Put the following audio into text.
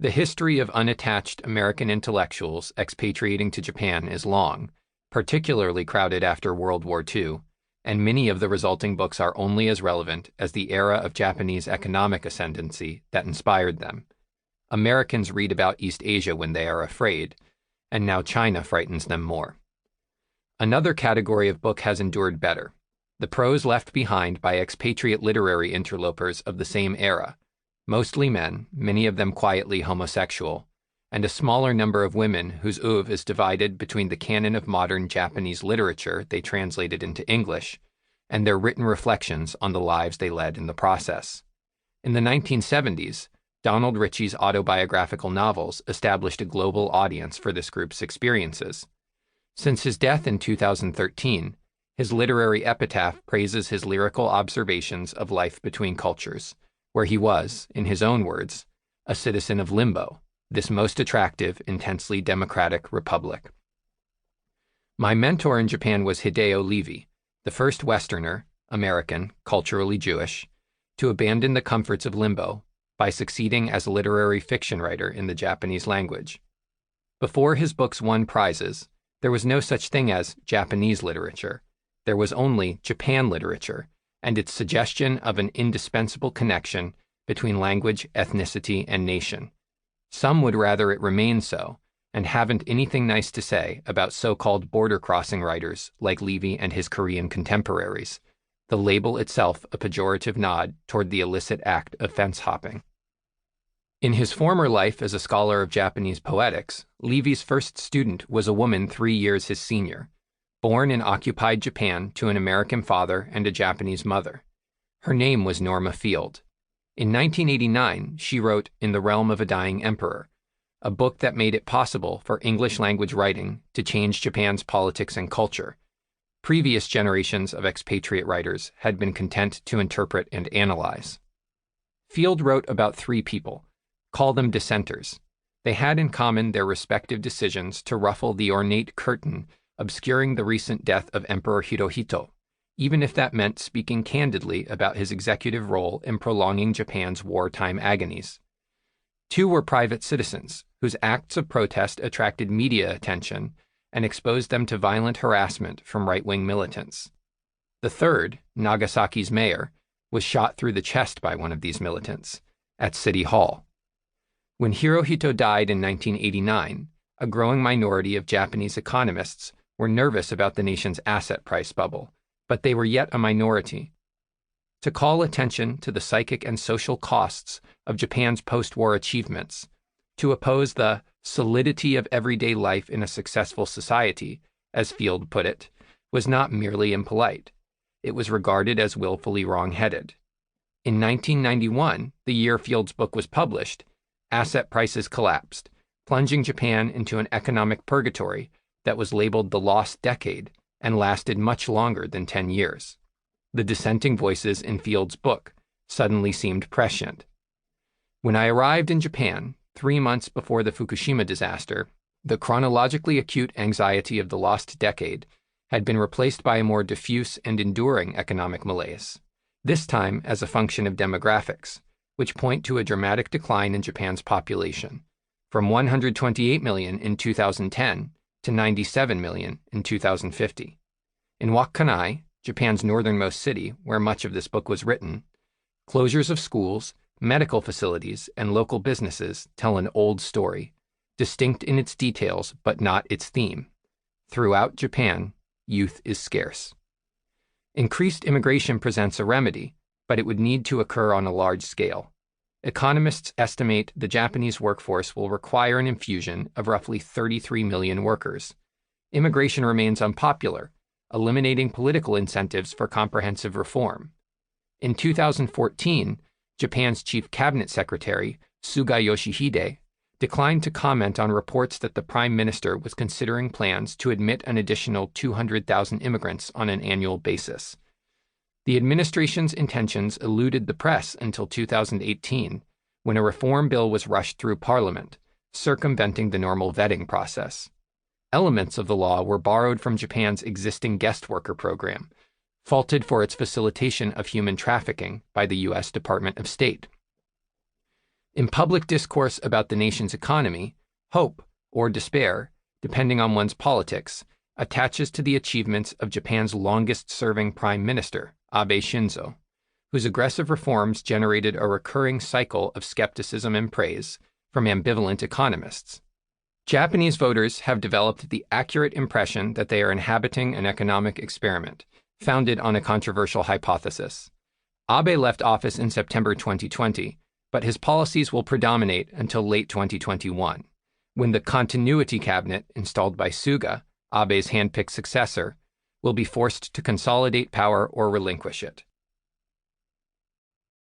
The history of unattached American intellectuals expatriating to Japan is long, particularly crowded after World War II, and many of the resulting books are only as relevant as the era of Japanese economic ascendancy that inspired them. Americans read about East Asia when they are afraid, and now China frightens them more. Another category of book has endured better: the prose left behind by expatriate literary interlopers of the same era, mostly men, many of them quietly homosexual, and a smaller number of women whose oeuvre is divided between the canon of modern Japanese literature they translated into English and their written reflections on the lives they led in the process. In the 1970s, Donald Ritchie's autobiographical novels established a global audience for this group's experiences. Since his death in 2013, his literary epitaph praises his lyrical observations of life between cultures, where he was, in his own words, a citizen of limbo, this most attractive, intensely democratic republic. My mentor in Japan was Hideo Levy, the first Westerner, American, culturally Jewish, to abandon the comforts of limbo by succeeding as a literary fiction writer in the Japanese language. Before his books won prizes, there was no such thing as Japanese literature. There was only Japan literature, and its suggestion of an indispensable connection between language, ethnicity, and nation. Some would rather it remain so, and haven't anything nice to say about so-called border-crossing writers like Levy and his Korean contemporaries, the label itself a pejorative nod toward the illicit act of fence-hopping. In his former life as a scholar of Japanese poetics, Levy's first student was a woman 3 years his senior, born in occupied Japan to an American father and a Japanese mother. Her name was Norma Field. In 1989, she wrote In the Realm of a Dying Emperor, a book that made it possible for English-language writing to change Japan's politics and culture. Previous generations of expatriate writers had been content to interpret and analyze. Field wrote about 3 people. Call them dissenters. They had in common their respective decisions to ruffle the ornate curtain obscuring the recent death of Emperor Hirohito, even if that meant speaking candidly about his executive role in prolonging Japan's wartime agonies. 2 were private citizens, whose acts of protest attracted media attention and exposed them to violent harassment from right-wing militants. The third, Nagasaki's mayor, was shot through the chest by one of these militants at City Hall. When Hirohito died in 1989, a growing minority of Japanese economists were nervous about the nation's asset price bubble, but they were yet a minority. To call attention to the psychic and social costs of Japan's post-war achievements, to oppose the solidity of everyday life in a successful society, as Field put it, was not merely impolite. It was regarded as willfully wrong-headed. In 1991, the year Field's book was published, asset prices collapsed, plunging Japan into an economic purgatory that was labeled the lost decade and lasted much longer than 10 years. The dissenting voices in Field's book suddenly seemed prescient. When I arrived in Japan, 3 months before the Fukushima disaster, the chronologically acute anxiety of the lost decade had been replaced by a more diffuse and enduring economic malaise, this time as a function of demographics, which point to a dramatic decline in Japan's population, from 128 million in 2010 to 97 million in 2050. In Wakkanai, Japan's northernmost city, where much of this book was written, closures of schools, medical facilities, and local businesses tell an old story, distinct in its details but not its theme. Throughout Japan, youth is scarce. Increased immigration presents a remedy, but it would need to occur on a large scale. Economists estimate the Japanese workforce will require an infusion of roughly 33 million workers. Immigration remains unpopular, eliminating political incentives for comprehensive reform. In 2014, Japan's chief cabinet secretary, Suga Yoshihide, declined to comment on reports that the prime minister was considering plans to admit an additional 200,000 immigrants on an annual basis. The administration's intentions eluded the press until 2018, when a reform bill was rushed through Parliament, circumventing the normal vetting process. Elements of the law were borrowed from Japan's existing guest worker program, faulted for its facilitation of human trafficking by the U.S. Department of State. In public discourse about the nation's economy, hope, or despair, depending on one's politics, attaches to the achievements of Japan's longest-serving prime minister, Abe Shinzo, whose aggressive reforms generated a recurring cycle of skepticism and praise from ambivalent economists. Japanese voters have developed the accurate impression that they are inhabiting an economic experiment, founded on a controversial hypothesis. Abe left office in September 2020, but his policies will predominate until late 2021, when the continuity cabinet installed by Suga, Abe's handpicked successor, will be forced to consolidate power or relinquish it.